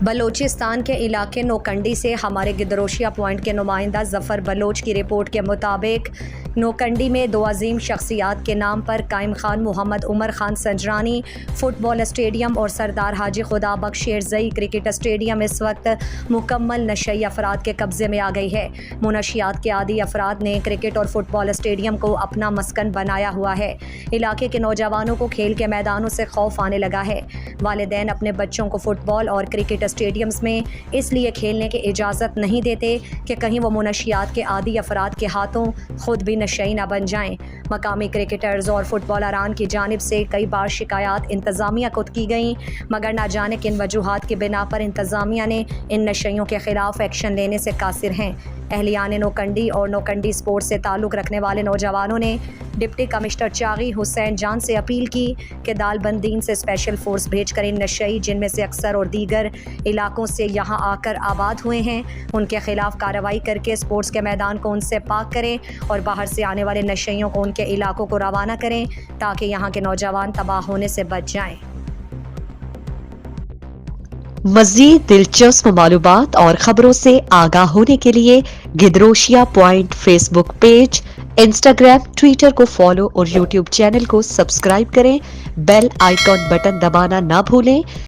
بلوچستان کے علاقے نوکنڈی سے ہمارے گدروشیا پوائنٹ کے نمائندہ ظفر بلوچ کی رپورٹ کے مطابق نوکنڈی میں دو عظیم شخصیات کے نام پر قائم خان محمد عمر خان سنجرانی فٹ بال اسٹیڈیم اور سردار حاجی خدا بخش شیرزئی کرکٹ اسٹیڈیم اس وقت مکمل نشئی افراد کے قبضے میں آ گئی ہے۔ منشیات کے عادی افراد نے کرکٹ اور فٹ بال اسٹیڈیم کو اپنا مسکن بنایا ہوا ہے۔ علاقے کے نوجوانوں کو کھیل کے میدانوں سے خوف آنے لگا ہے۔ والدین اپنے بچوں کو فٹ بال اور کرکٹ اسٹیڈیمز میں اس لیے کھیلنے کی اجازت نہیں دیتے کہ کہیں وہ منشیات کے عادی افراد کے ہاتھوں خود بھی نشئی نہ بن جائیں۔ مقامی کرکٹرز اور فٹ بالران کی جانب سے کئی بار شکایات انتظامیہ کو کی گئیں، مگر نہ جانے کن وجوہات کی بنا پر انتظامیہ نے ان نشئیوں کے خلاف ایکشن لینے سے قاصر ہیں۔ اہلیان نوکنڈی اور نوکنڈی سپورٹس سے تعلق رکھنے والے نوجوانوں نے ڈپٹی کمشنر چاغی حسین جان سے اپیل کی کہ دال بندین سے اسپیشل فورس بھیج کر ان نشئی جن میں سے اکثر اور دیگر علاقوں سے یہاں آ کر آباد ہوئے ہیں ان کے خلاف کارروائی کر کے سپورٹس کے میدان کو ان سے پاک کریں اور باہر سے آنے والے نشئیوں کو ان کے علاقوں کو روانہ کریں تاکہ یہاں کے نوجوان تباہ ہونے سے بچ جائیں۔ مزید دلچسپ معلومات اور خبروں سے آگاہ ہونے کے لیے Gedrosia point Facebook page, Instagram, Twitter کو فالو اور یوٹیوب چینل کو سبسکرائب کریں۔ بیل آئیکن بٹن دبانا نہ بھولیں